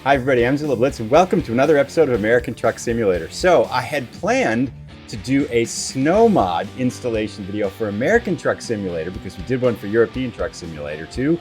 Hi everybody, I'm Zilla Blitz and welcome to another episode of American Truck Simulator. So I had planned to do a snow mod installation video for American Truck Simulator because we did one for European Truck Simulator too,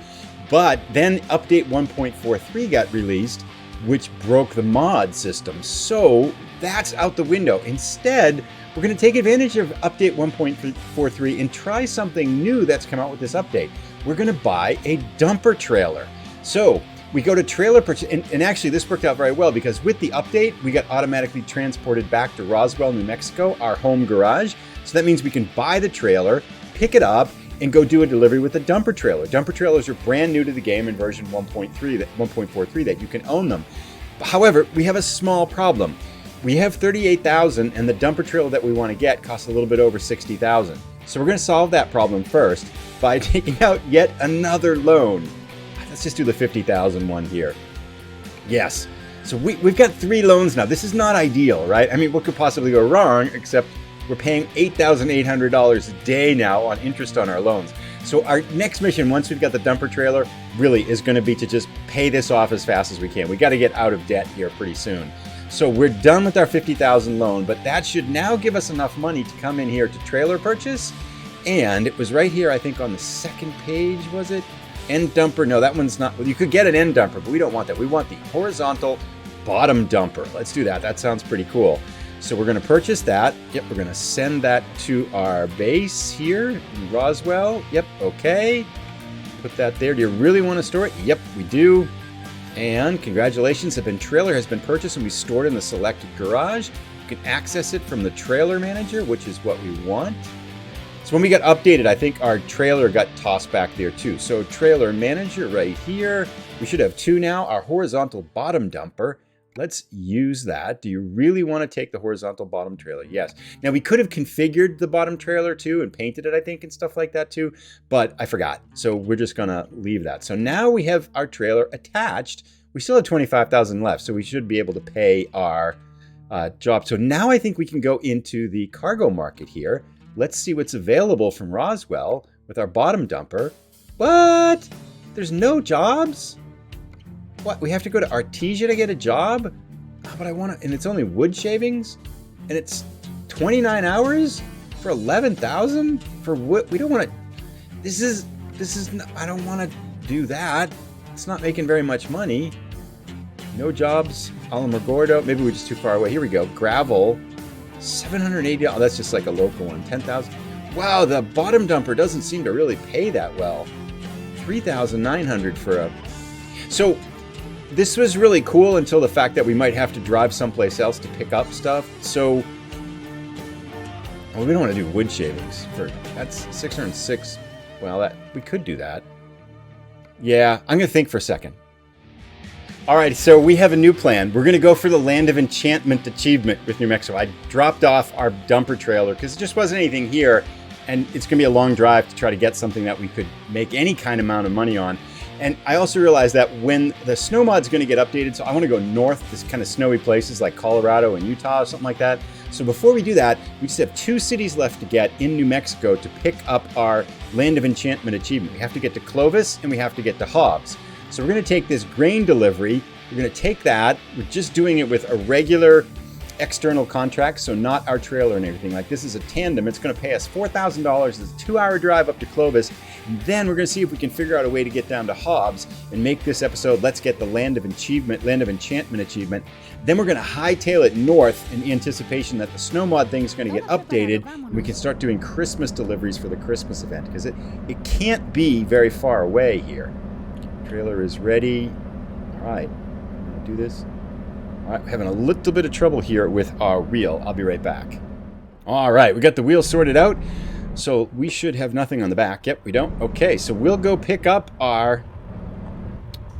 but then update 1.43 got released, which broke the mod system. So that's out the window. Instead, we're going to take advantage of update 1.43 and try something new that's come out with this update. We're going to buy a dumper trailer. So we go to trailer purchase, and actually this worked out very well because with the update, we got automatically transported back to Roswell, New Mexico, our home garage. So that means we can buy the trailer, pick it up, and go do a delivery with a dumper trailer. Dumper trailers are brand new to the game in version 1.43 that you can own them. However, we have a small problem. We have 38,000 and the dumper trailer that we want to get costs a little bit over 60,000. So we're going to solve that problem first by taking out yet another loan. Let's just do the 50,000 one here. Yes. So we've got 3 loans now. This is not ideal, right? I mean, what could possibly go wrong except we're paying $8,800 a day now on interest on our loans. So our next mission, once we've got the dumper trailer, really is going to be to just pay this off as fast as we can. We got to get out of debt here pretty soon. So we're done with our 50,000 loan, but that should now give us enough money to come in here to trailer purchase. And it was right here, I think on the second page, was it? End dumper, no, that one's not. You could get an end dumper, but we don't want that. We want the horizontal bottom dumper. Let's do that. That sounds pretty cool. So we're going to purchase that. Yep, we're going to send that to our base here in Roswell. Yep, okay. Put that there. Do you really want to store it? Yep, we do. And congratulations, trailer has been purchased and we stored in the selected garage. You can access it from the trailer manager, which is what we want. So when we got updated, I think our trailer got tossed back there too. So trailer manager right here. We should have 2 now. Our horizontal bottom dumper. Let's use that. Do you really want to take the horizontal bottom trailer? Yes. Now we could have configured the bottom trailer too and painted it, I think, and stuff like that too, but I forgot. So we're just going to leave that. So now we have our trailer attached. We still have 25,000 left, so we should be able to pay our job. So now I think we can go into the cargo market here. Let's see what's available from Roswell with our bottom dumper. What? There's no jobs? What? We have to go to Artesia to get a job? Oh, but I want to, and it's only wood shavings? And it's 29 hours for 11,000 for wood? We don't want to, this is, not, I don't want to do that. It's not making very much money. No jobs. Alamogordo. Maybe we're just too far away. Here we go. Gravel. $780. Oh, that's just like a local one. 10,000. Wow, the bottom dumper doesn't seem to really pay that well. 3,900 for a. So this was really cool until the fact that we might have to drive someplace else to pick up stuff. So we don't want to do wood shavings for that's 606. Well, that we could do that. Yeah, I'm gonna think for a second. All right, so we have a new plan. We're going to go for the Land of Enchantment Achievement with New Mexico. I dropped off our dumper trailer because there just wasn't anything here, and it's going to be a long drive to try to get something that we could make any kind of amount of money on. And I also realized that when the snow mod's going to get updated, so I want to go north to kind of snowy places like Colorado and Utah or something like that. So before we do that, we just have 2 cities left to get in New Mexico to pick up our Land of Enchantment Achievement. We have to get to Clovis and we have to get to Hobbs. So we're going to take this grain delivery. We're going to take that. We're just doing it with a regular external contract, so not our trailer and everything. Like this is a tandem. It's going to pay us $4,000. It's a 2-hour drive up to Clovis. And then we're going to see if we can figure out a way to get down to Hobbs and make this episode, let's get the Land of Enchantment Achievement. Then we're going to hightail it north in anticipation that the snow mod thing is going to get updated and we can start doing Christmas deliveries for the Christmas event because it can't be very far away here. Trailer is ready. All right, I'm gonna do this. All right, we're having a little bit of trouble here with our wheel. I'll be right back. All right, we got the wheel sorted out. So we should have nothing on the back. Yep, we don't. Okay, so we'll go pick up our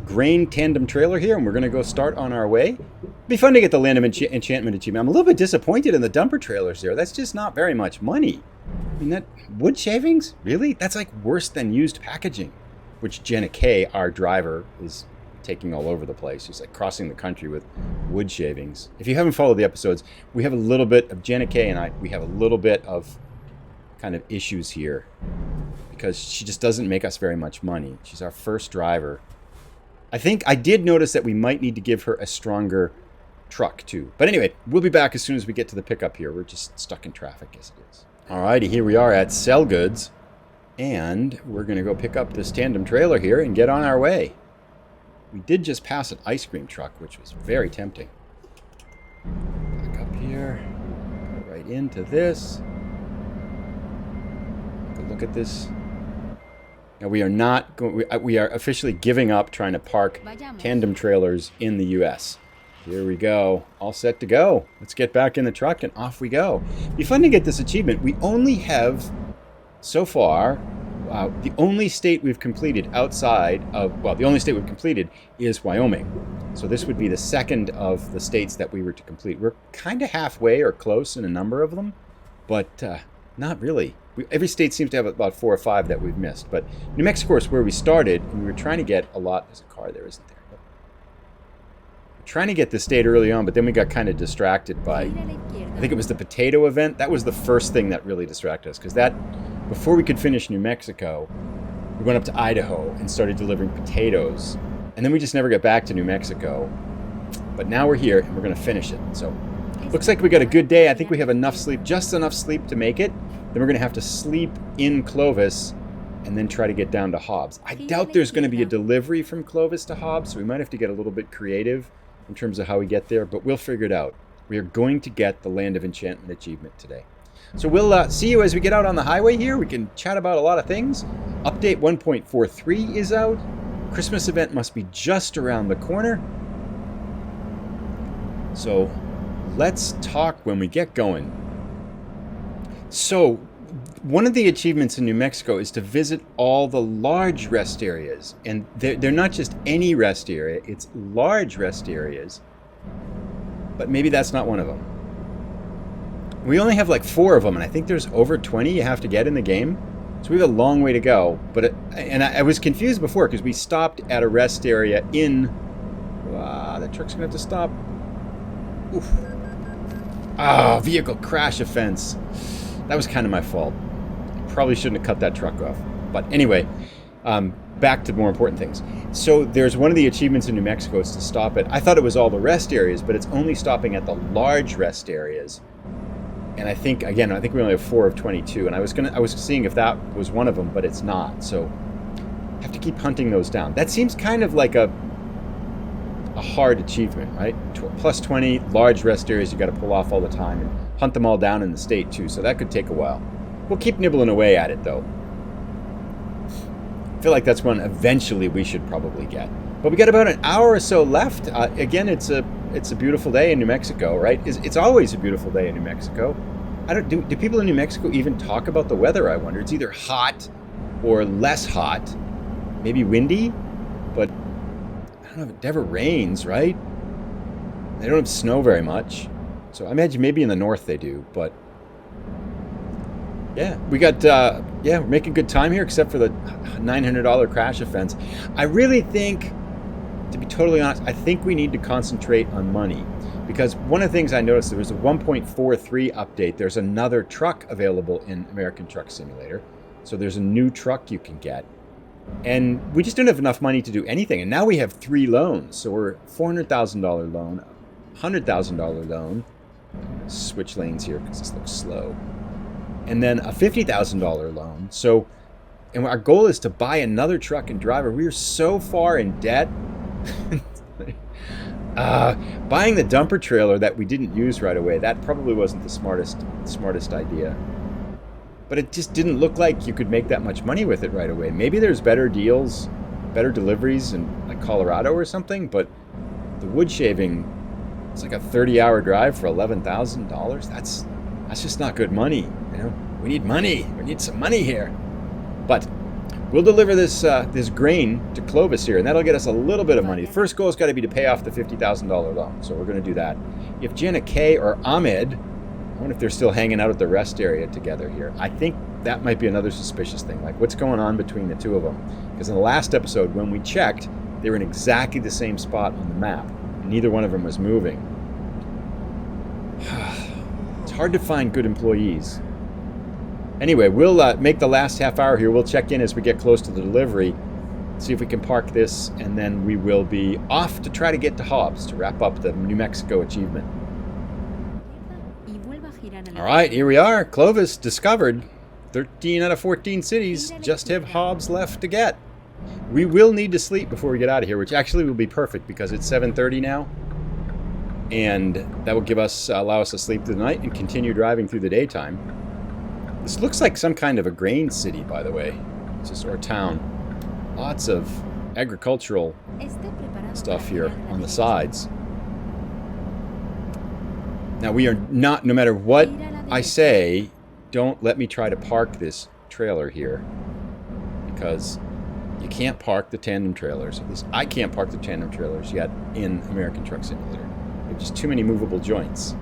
grain tandem trailer here and we're gonna go start on our way. It'd be fun to get the Land of Enchantment Achievement. I'm a little bit disappointed in the dumper trailers there. That's just not very much money. I mean, that wood shavings? Really? That's like worse than used packaging. Which Jenna K, our driver, is taking all over the place. She's like crossing the country with wood shavings. If you haven't followed the episodes, we have a little bit of Jenna K and we have a little bit of kind of issues here because she just doesn't make us very much money. She's our first driver. I think I did notice that we might need to give her a stronger truck too. But anyway, we'll be back as soon as we get to the pickup here. We're just stuck in traffic as it is. Alrighty, here we are at Sell Goods. And we're going to go pick up this tandem trailer here and get on our way. We did just pass an ice cream truck, which was very tempting. Back up here. Go right into this. Look at this. Now we are not going. We are officially giving up trying to park tandem trailers in the U.S. Here we go. All set to go. Let's get back in the truck and off we go. It'd be fun to get this achievement. We only have, so far, the only state we've completed outside of, well, the only state we've completed is Wyoming. So this would be the second of the states that we were to complete. We're kind of halfway or close in a number of them, but not really. Every state seems to have about 4 or 5 that we've missed. But New Mexico is where we started, and we were trying to get a lot. There's a car there, isn't there? We're trying to get this state early on, but then we got kind of distracted by, I think it was the potato event. That was the first thing that really distracted us, because that, before we could finish New Mexico, we went up to Idaho and started delivering potatoes. And then we just never got back to New Mexico. But now we're here, and we're going to finish it. So looks like we got a good day. I think we have enough sleep, just enough sleep to make it. Then we're going to have to sleep in Clovis and then try to get down to Hobbs. I doubt there's going to be a delivery from Clovis to Hobbs, so we might have to get a little bit creative in terms of how we get there, but we'll figure it out. We are going to get the Land of Enchantment Achievement today. So we'll see you as we get out on the highway here. We can chat about a lot of things. Update 1.43 is out. Christmas event must be just around the corner. So let's talk when we get going. So, one of the achievements in New Mexico is to visit all the large rest areas. And they're not just any rest area, it's large rest areas. But maybe that's not one of them. We only have like 4 of them, and I think there's over 20 you have to get in the game. So we have a long way to go. But I was confused before because we stopped at a rest area in... that truck's going to have to stop. Oof. Ah, vehicle crash offense. That was kind of my fault. Probably shouldn't have cut that truck off. But anyway, back to more important things. So there's one of the achievements in New Mexico is to stop at, I thought it was all the rest areas, but it's only stopping at the large rest areas. And I think we only have 4 of 22. And I was seeing if that was one of them, but it's not. So I have to keep hunting those down. That seems kind of like a hard achievement, right? Plus 20 large rest areas you got to pull off all the time and hunt them all down in the state too, so that could take a while. We'll keep nibbling away at it though. I feel like that's one eventually we should probably get. But we got about an hour or so left. Again, it's a beautiful day in New Mexico, right? It's always a beautiful day in New Mexico. Do people in New Mexico even talk about the weather, I wonder? It's either hot or less hot, maybe windy, but I don't know if it never rains, right? They don't have snow very much. So I imagine maybe in the north they do, but yeah, we got, we're making good time here except for the $900 crash offense. I really think, to be totally honest, I think we need to concentrate on money because one of the things I noticed, there was a 1.43 update. There's another truck available in American Truck Simulator. So there's a new truck you can get. And we just don't have enough money to do anything. And now we have 3 loans. So we're $400,000 loan, $100,000 loan. Switch lanes here because this looks slow. And then a $50,000 loan. So, and our goal is to buy another truck and driver. We are so far in debt. Buying the dumper trailer that we didn't use right away, that probably wasn't the smartest idea. But it just didn't look like you could make that much money with it right away. Maybe there's better deals, better deliveries in like Colorado or something, but the wood shaving, it's like a 30-hour drive for $11,000. That's just not good money, you know? We need money. We need some money here. But we'll deliver this grain to Clovis here, and that'll get us a little bit of money. The first goal has got to be to pay off the $50,000 loan, so we're going to do that. If Jenna K or Ahmed, I wonder if they're still hanging out at the rest area together here. I think that might be another suspicious thing. Like, what's going on between the two of them? Because in the last episode, when we checked, they were in exactly the same spot on the map. And neither one of them was moving. It's hard to find good employees. Anyway, we'll make the last half hour here. We'll check in as we get close to the delivery. see if we can park this, and then we will be off to try to get to Hobbs to wrap up the New Mexico achievement. All right, here we are. Clovis discovered. 13 out of 14 cities just have Hobbs left to get. We will need to sleep before we get out of here, which actually will be perfect because it's 7:30 now. And that will give us, allow us to sleep through the night and continue driving through the daytime. This looks like some kind of a grain city, by the way. It's just our town. Lots of agricultural stuff here on the sides. Now we are not, no matter what I say, don't let me try to park this trailer here, because you can't park the tandem trailers. At least I can't park the tandem trailers yet in American Truck Simulator. There's just too many movable joints.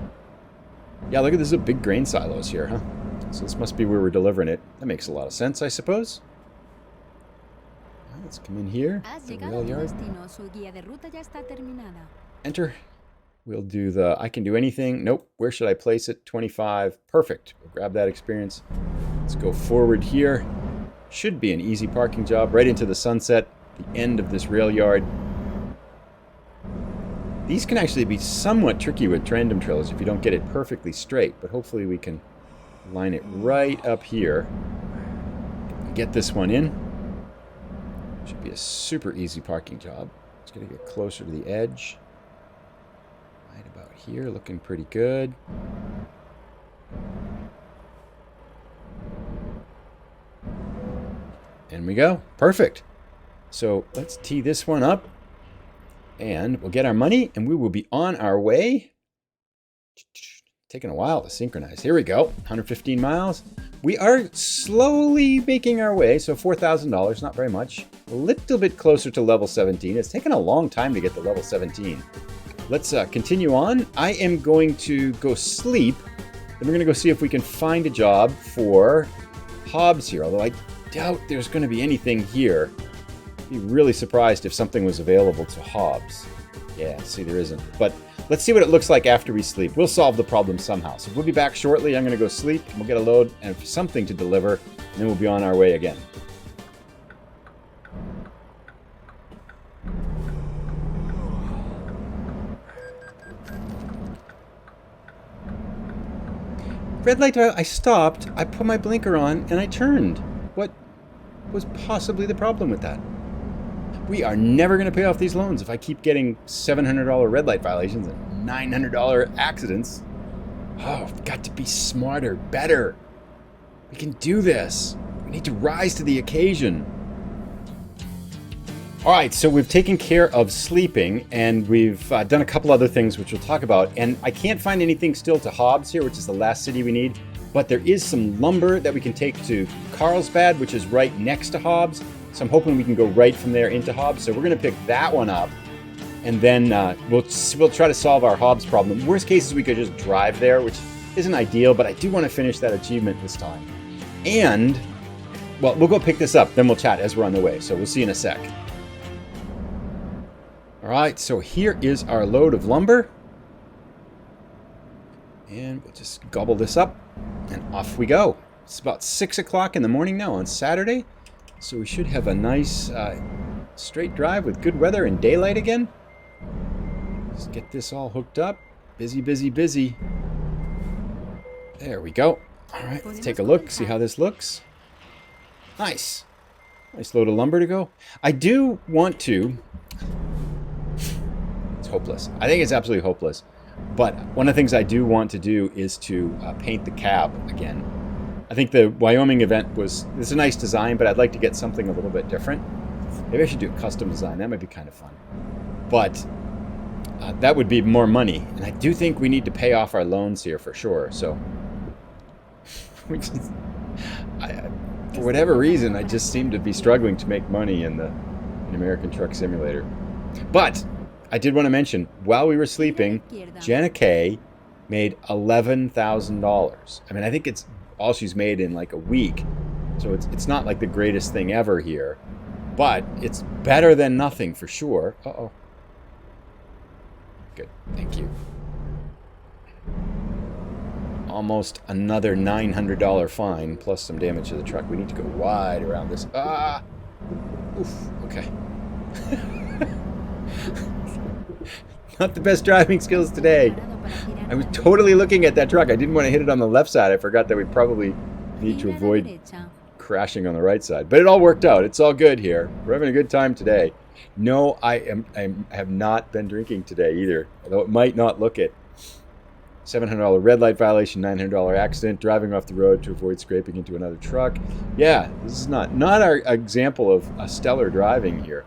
Yeah, look at this, big grain silos here, huh? So this must be where we're delivering it. That makes a lot of sense, I suppose. Well, let's come in here. The rail yard. Enter. We'll do the, I can do anything. Nope. Where should I place it? 25. Perfect. We'll grab that experience. Let's go forward here. Should be an easy parking job. Right into the sunset. The end of this rail yard. These can actually be somewhat tricky with tandem trailers if you don't get it perfectly straight. But hopefully we can line it right up here. Get this one in. Should be a super easy parking job. Just got to get closer to the edge. Right about here, looking pretty good. And we go. Perfect. So let's tee this one up. And we'll get our money, and we will be on our way. Taking a while to synchronize. Here we go. 115 miles. We are slowly making our way. So $4,000, not very much. A little bit closer to level 17. It's taken a long time to get to level 17. Let's continue on. I am going to go sleep. Then we're going to go see if we can find a job for Hobbs here. Although I doubt there's going to be anything here. I'd be really surprised if something was available to Hobbs. Yeah, see, there isn't. But let's see what it looks like after we sleep. We'll solve the problem somehow. So we'll be back shortly. I'm going to go sleep, and we'll get a load and something to deliver, and then we'll be on our way again. Red light, I stopped, I put my blinker on, and I turned. What was possibly the problem with that? We are never going to pay off these loans if I keep getting $700 red light violations and $900 accidents. Oh, I've got to be smarter, better. We can do this. We need to rise to the occasion. All right, so we've taken care of sleeping, and we've done a couple other things which we'll talk about. And I can't find anything still to Hobbs here, which is the last city we need. But there is some lumber that we can take to Carlsbad, which is right next to Hobbs. So I'm hoping we can go right from there into Hobbs. So we're going to pick that one up, and then we'll try to solve our Hobbs problem. Worst case is we could just drive there, which isn't ideal, but I do want to finish that achievement this time. And, well, we'll go pick this up, then we'll chat as we're on the way. So we'll see you in a sec. All right, so here is our load of lumber. And we'll just gobble this up, and off we go. It's about 6 o'clock in the morning now on Saturday. So we should have a nice straight drive with good weather and daylight again. Just get this all hooked up. Busy, busy, busy. There we go. All right, let's take a look, see how this looks. Nice. Nice load of lumber to go. I do want to... It's hopeless. I think it's absolutely hopeless. But one of the things I do want to do is to paint the cab again. I think the Wyoming event it's a nice design, but I'd like to get something a little bit different. Maybe I should do a custom design. That might be kind of fun. But that would be more money. And I do think we need to pay off our loans here for sure. So, for whatever reason, I just seem to be struggling to make money in American Truck Simulator. But I did want to mention, while we were sleeping, Jenna Kay made $11,000. I mean, I think it's all she's made in like a week. So it's not like the greatest thing ever here. But it's better than nothing for sure. Uh-oh. Good. Thank you. Almost another $900 fine plus some damage to the truck. We need to go wide around this. Ah! Oof, okay. Not the best driving skills today. I was totally looking at that truck. I didn't want to hit it on the left side. I forgot that we probably need to avoid crashing on the right side. But it all worked out. It's all good here. We're having a good time today. No, I have not been drinking today either, although it might not look it. $700 red light violation, $900 accident, driving off the road to avoid scraping into another truck. Yeah, this is not our example of a stellar driving here.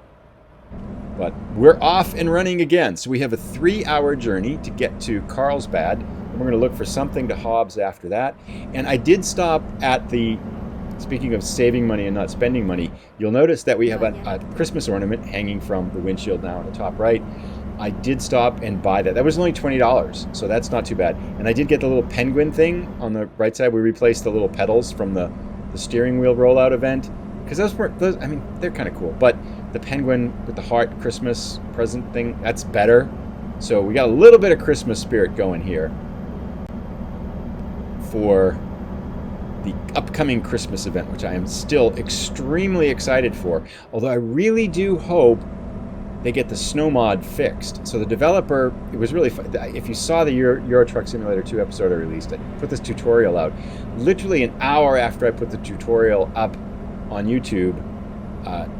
But we're off and running again. So we have a 3-hour journey to get to Carlsbad. And we're going to look for something to Hobbs after that. And I did stop at the, speaking of saving money and not spending money, you'll notice that we have a Christmas ornament hanging from the windshield now on the top right. I did stop and buy that. That was only $20, so that's not too bad. And I did get the little penguin thing on the right side. We replaced the little pedals from the steering wheel rollout event. Because those, I mean, they're kind of cool. But the penguin with the heart Christmas present thing, that's better. So we got a little bit of Christmas spirit going here for the upcoming Christmas event, which I am still extremely excited for. Although I really do hope they get the snow mod fixed. So the developer, it was really fun. If you saw the Euro Truck Simulator 2 episode I released, I put this tutorial out. Literally an hour after I put the tutorial up on YouTube,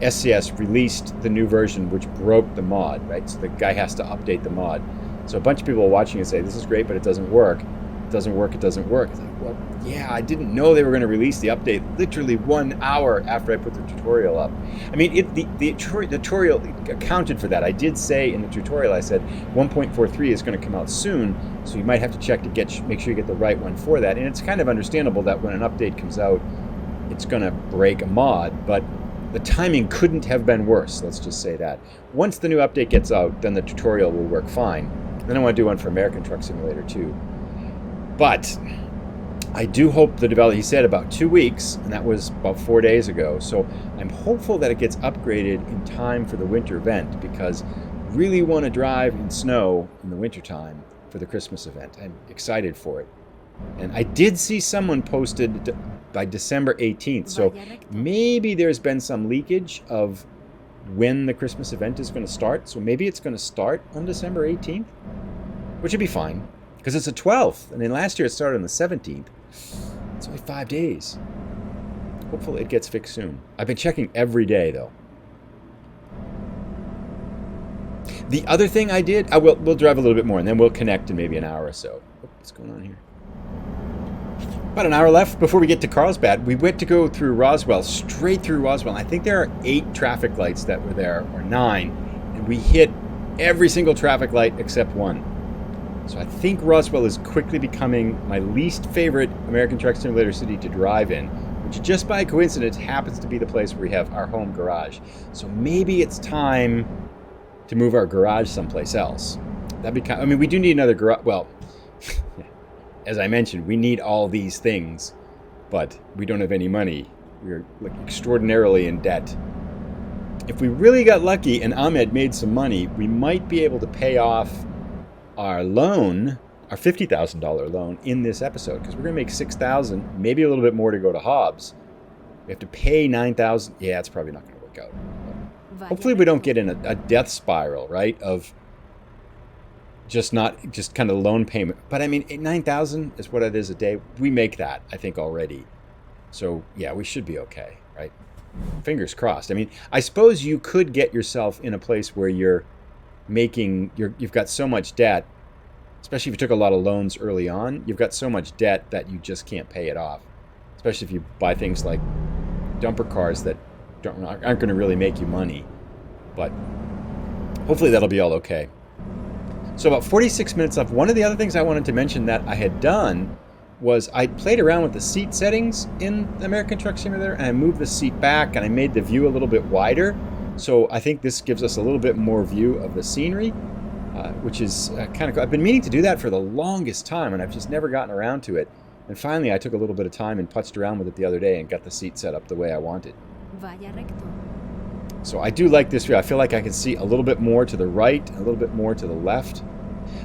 SCS released the new version, which broke the mod, right? So the guy has to update the mod. So a bunch of people are watching and say, this is great, but it doesn't work. It doesn't work, it doesn't work. It's like, well, yeah, I didn't know they were going to release the update literally 1 hour after I put the tutorial up. I mean, the tutorial accounted for that. I did say in the tutorial, I said 1.43 is going to come out soon, so you might have to check to make sure you get the right one for that. And it's kind of understandable that when an update comes out, it's going to break a mod, but the timing couldn't have been worse, let's just say that. Once the new update gets out, then the tutorial will work fine. Then I want to do one for American Truck Simulator 2. But I do hope the developer, he said about 2 weeks, and that was about 4 days ago. So I'm hopeful that it gets upgraded in time for the winter event, because I really want to drive in snow in the wintertime for the Christmas event. I'm excited for it. And I did see someone posted by December 18th, so maybe there's been some leakage of when the Christmas event is going to start. So maybe it's going to start on December 18th, which would be fine, because it's the 12th, and then last year it started on the 17th. It's only 5 days. Hopefully it gets fixed soon. I've been checking every day, though. The other thing I did, we'll drive a little bit more, and then we'll connect in maybe an hour or so. What's going on here? About an hour left before we get to Carlsbad. We went to go through Roswell, straight through Roswell. I think there are 8 traffic lights that were there, or 9, and we hit every single traffic light except one. So I think Roswell is quickly becoming my least favorite American Truck Simulator city to drive in, which just by coincidence happens to be the place where we have our home garage. So maybe it's time to move our garage someplace else. That'd be kind. I mean, we do need another garage. Well, as I mentioned, we need all these things, but we don't have any money. We're like extraordinarily in debt. If we really got lucky and Ahmed made some money, we might be able to pay off our loan, our $50,000 loan in this episode, because we're going to make $6,000, maybe a little bit more to go to Hobbs. We have to pay $9,000. Yeah, it's probably not going to work out. But hopefully we don't get in a death spiral, right, of just kind of loan payment. But I mean, $9,000 is what it is a day. We make that, I think, already. So yeah, we should be okay, right? Fingers crossed. I mean, I suppose you could get yourself in a place where you've got so much debt, especially if you took a lot of loans early on, you've got so much debt that you just can't pay it off. Especially if you buy things like dumper cars that aren't going to really make you money. But hopefully that'll be all okay. So about 46 minutes left. One of the other things I wanted to mention that I had done was I played around with the seat settings in the American Truck Simulator, and I moved the seat back and I made the view a little bit wider. So I think this gives us a little bit more view of the scenery, which is kind of cool. I've been meaning to do that for the longest time, and I've just never gotten around to it. And finally, I took a little bit of time and putzed around with it the other day and got the seat set up the way I wanted. So I do like this view. I feel like I can see a little bit more to the right, a little bit more to the left.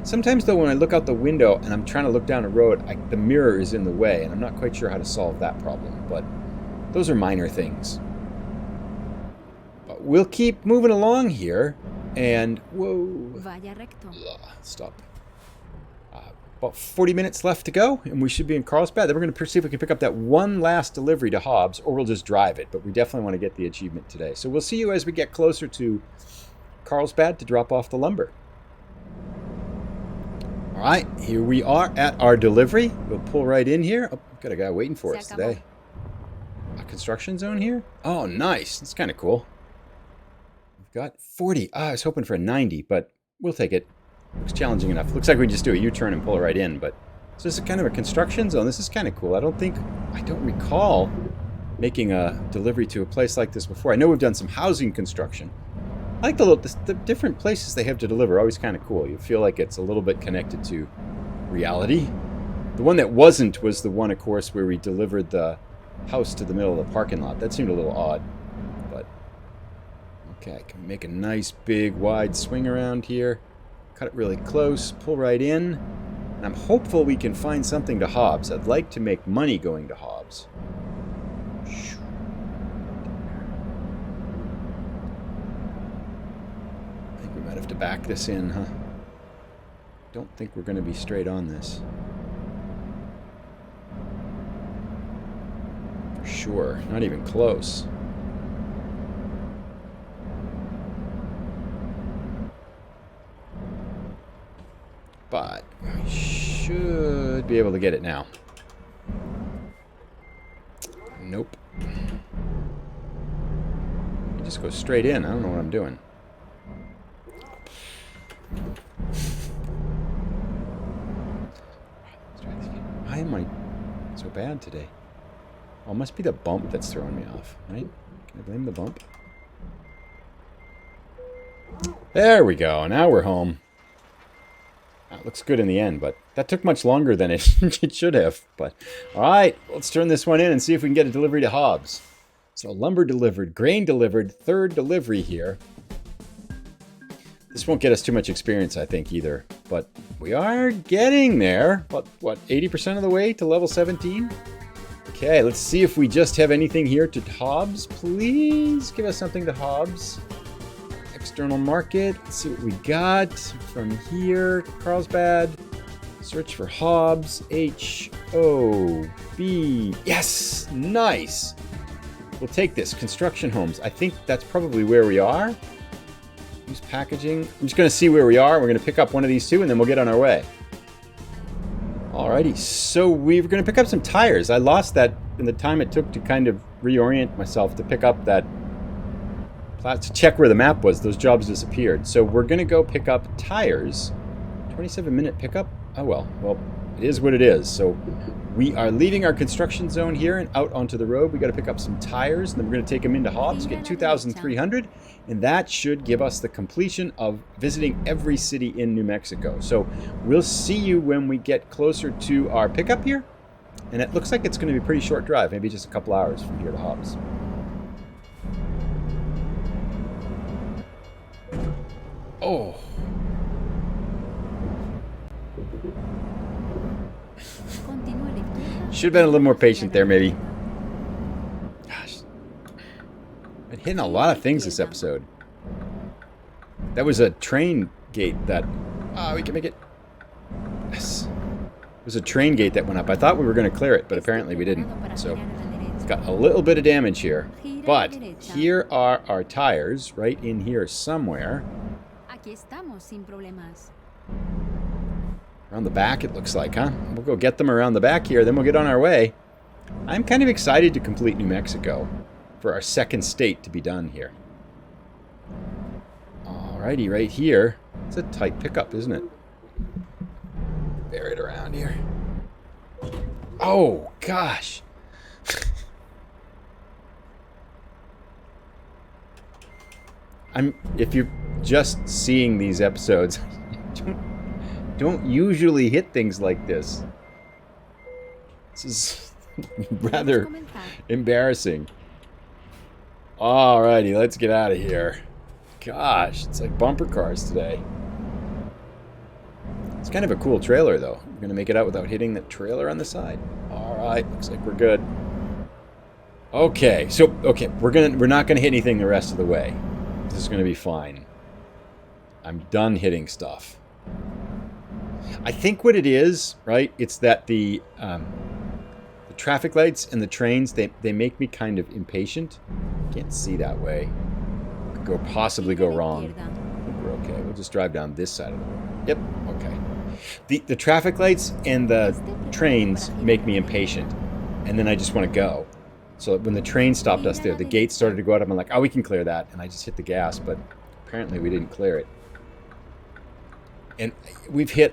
Sometimes, though, when I look out the window and I'm trying to look down a road, the mirror is in the way, and I'm not quite sure how to solve that problem. But those are minor things. But we'll keep moving along here. And, whoa. Stop. About 40 minutes left to go, and we should be in Carlsbad. Then we're going to see if we can pick up that one last delivery to Hobbs, or we'll just drive it. But we definitely want to get the achievement today. So we'll see you as we get closer to Carlsbad to drop off the lumber. All right, here we are at our delivery. We'll pull right in here. Oh, we've got a guy waiting for us today. A construction zone here? Oh, nice. That's kind of cool. We've got 40. I was hoping for a 90, but we'll take it. Looks challenging enough. Looks like we can just do a U-turn and pull it right in, but so this is kind of a construction zone. This is kind of cool. I don't recall making a delivery to a place like this before. I know we've done some housing construction. I like the different places they have to deliver. Always kind of cool. You feel like it's a little bit connected to reality. The one that wasn't was the one, of course, where we delivered the house to the middle of the parking lot. That seemed a little odd, but okay. Can we make a nice, big, wide swing around here? Cut it really close, pull right in. And I'm hopeful we can find something to Hobbs. I'd like to make money going to Hobbs. I think we might have to back this in, huh? Don't think we're going to be straight on this. For sure. Not even close. But we should be able to get it now. Nope. You just go straight in. I don't know what I'm doing. Why am I so bad today? Oh, it must be the bump that's throwing me off, right? Can I blame the bump? There we go. Now we're home. That looks good in the end, but that took much longer than it should have. But all right, let's turn this one in and see if we can get a delivery to Hobbs. So lumber delivered, grain delivered, third delivery here. This won't get us too much experience, I think, either. But we are getting there. But what, 80% of the way to level 17? Okay, let's see if we just have anything here to Hobbs. Please give us something to Hobbs. External market. Let's see what we got from here. Carlsbad. Search for Hobbs. H-O-B. Yes! Nice! We'll take this. Construction homes. I think that's probably where we are. Use packaging. I'm just going to see where we are. We're going to pick up one of these two and then we'll get on our way. Alrighty. So we're going to pick up some tires. I lost that in the time it took to kind of reorient myself to pick up that to check where the map was. Those jobs disappeared. So we're going to go pick up tires. 27-minute pickup? Oh, well, it is what it is. So we are leaving our construction zone here and out onto the road. We got to pick up some tires, and then we're going to take them into Hobbs, get 2,300, and that should give us the completion of visiting every city in New Mexico. So we'll see you when we get closer to our pickup here, and it looks like it's going to be a pretty short drive, maybe just a couple hours from here to Hobbs. Oh. Should have been a little more patient there, maybe. Gosh. Been hitting a lot of things this episode. That was a train gate that... we can make it. Yes. It was a train gate that went up. I thought we were going to clear it, but apparently we didn't. So it's got a little bit of damage here. But here are our tires, right in here somewhere. Around the back, it looks like, huh? We'll go get them around the back here, then we'll get on our way. I'm kind of excited to complete New Mexico for our second state to be done here. Alrighty, right here. It's a tight pickup, isn't it? Bear it around here. Oh, gosh. If you're just seeing these episodes, don't usually hit things like this. This is rather embarrassing. Alrighty, let's get out of here. Gosh, it's like bumper cars today. It's kind of a cool trailer, though. We're gonna make it out without hitting the trailer on the side. Alright, looks like we're good. Okay, we're not gonna hit anything the rest of the way. This is going to be fine. I'm done hitting stuff. I think what it is, right, it's that the traffic lights and the trains, they make me kind of impatient. Can't see that way. Could possibly go wrong. I think we're okay. We'll just drive down this side of the road. Yep, okay. The traffic lights and the trains make me impatient, and then I just want to go. So when the train stopped us there, the gates started to go out. I'm like, oh, we can clear that, and I just hit the gas, but apparently we didn't clear it. And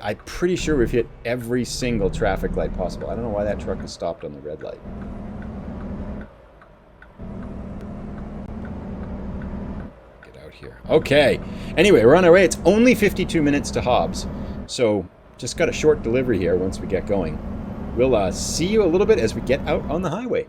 I'm pretty sure we've hit every single traffic light possible. I don't know why that truck is stopped on the red light. Get out here. Okay. Anyway, we're on our way. It's only 52 minutes to Hobbs. So just got a short delivery here once we get going. We'll see you a little bit as we get out on the highway.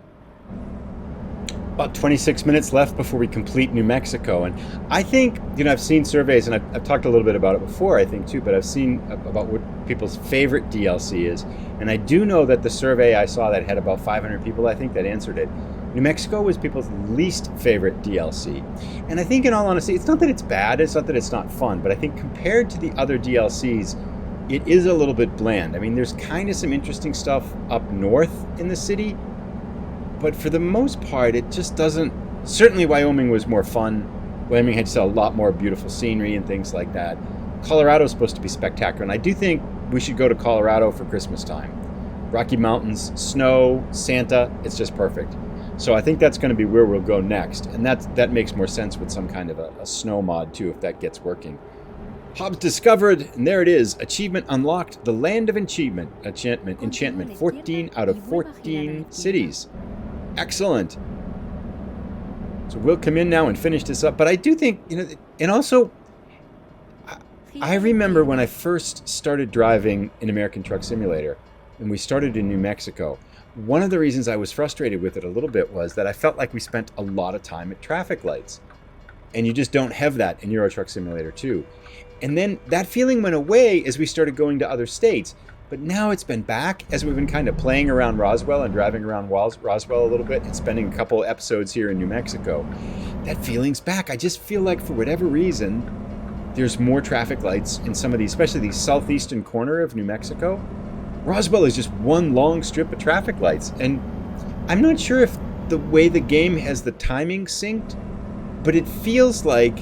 About 26 minutes left before we complete New Mexico. And I think, I've seen surveys, and I've talked a little bit about it before, I think, too, but I've seen about what people's favorite DLC is. And I do know that the survey I saw that had about 500 people, I think, that answered it. New Mexico was people's least favorite DLC. And I think, in all honesty, it's not that it's bad, it's not that it's not fun, but I think compared to the other DLCs, it is a little bit bland. I mean, there's kind of some interesting stuff up north in the city, but for the most part, it just doesn't... Certainly Wyoming was more fun. Wyoming had just a lot more beautiful scenery and things like that. Colorado's supposed to be spectacular, and I do think we should go to Colorado for Christmas time. Rocky Mountains, snow, Santa, it's just perfect. So I think that's going to be where we'll go next, and that makes more sense with some kind of a snow mod too, if that gets working. Hobbs discovered, and there it is, achievement unlocked, the Land of Enchantment, 14 out of 14 cities. Excellent. So we'll come in now and finish this up. But I do think, and also, I remember when I first started driving in American Truck Simulator, and we started in New Mexico, one of the reasons I was frustrated with it a little bit was that I felt like we spent a lot of time at traffic lights. And you just don't have that in Euro Truck Simulator 2. And then that feeling went away as we started going to other states. But now it's been back as we've been kind of playing around Roswell and driving around Roswell a little bit and spending a couple episodes here in New Mexico. That feeling's back. I just feel like for whatever reason, there's more traffic lights in some of these, especially the southeastern corner of New Mexico. Roswell is just one long strip of traffic lights. And I'm not sure if the way the game has the timing synced, but it feels like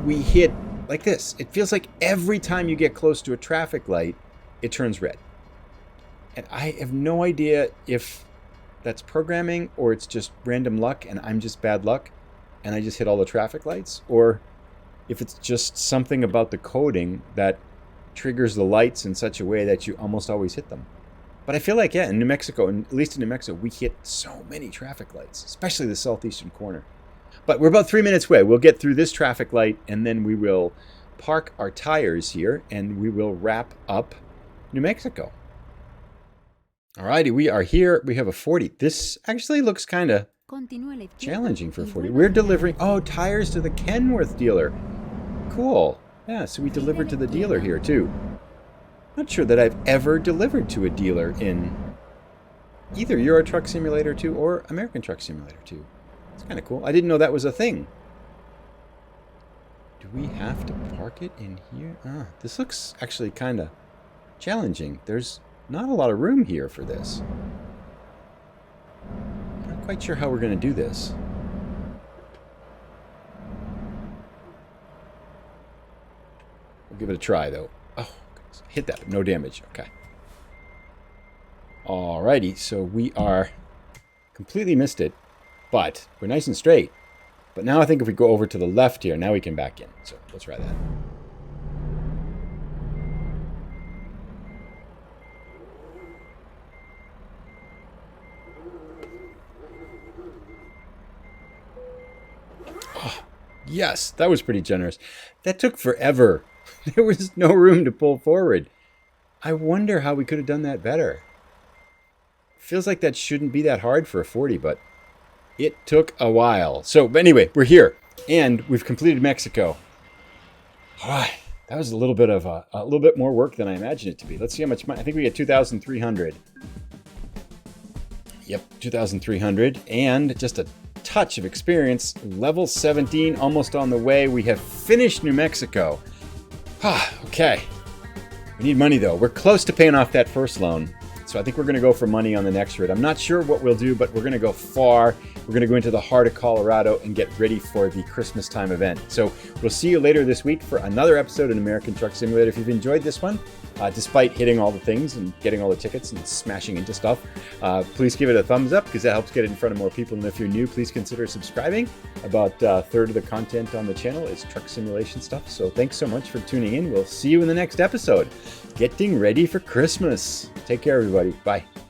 we hit like this. It feels like every time you get close to a traffic light, it turns red. And I have no idea if that's programming or it's just random luck and I'm just bad luck and I just hit all the traffic lights, or if it's just something about the coding that triggers the lights in such a way that you almost always hit them. But I feel like, yeah, in New Mexico, and at least in New Mexico, we hit so many traffic lights, especially the southeastern corner. But we're about 3 minutes away. We'll get through this traffic light and then we will park our tires here and we will wrap up New Mexico. Alrighty, we are here. We have a 40. This actually looks kind of challenging for a 40. We're delivering, tires to the Kenworth dealer. Cool. Yeah, so we delivered to the dealer here too. Not sure that I've ever delivered to a dealer in either Euro Truck Simulator 2 or American Truck Simulator 2. It's kind of cool. I didn't know that was a thing. Do we have to park it in here? This looks actually kind of challenging. There's not a lot of room here for this. Not quite sure how we're going to do this. We'll give it a try, though. Oh, goodness. Hit that. No damage. Okay. Alrighty, so we are completely missed it, but we're nice and straight. But now I think if we go over to the left here, now we can back in. So let's try that. Yes, that was pretty generous. That took forever. There was no room to pull forward. I wonder how we could have done that better. Feels like that shouldn't be that hard for a 40, but it took a while. So anyway, we're here and we've completed Mexico. All right, that was a little bit more work than I imagined it to be. Let's see how much money. I think we get 2,300. Yep, 2,300 and just a touch of experience. Level 17, almost on the way. We have finished New Mexico. Okay. We need money though. We're close to paying off that first loan. So I think we're going to go for money on the next rid. I'm not sure what we'll do, but we're going to go far. We're going to go into the heart of Colorado and get ready for the Christmas time event. So we'll see you later this week for another episode of American Truck Simulator. If you've enjoyed this one, despite hitting all the things and getting all the tickets and smashing into stuff, please give it a thumbs up because that helps get it in front of more people. And if you're new, please consider subscribing. About a third of the content on the channel is truck simulation stuff. So thanks so much for tuning in. We'll see you in the next episode. Getting ready for Christmas. Take care, everybody. Bye.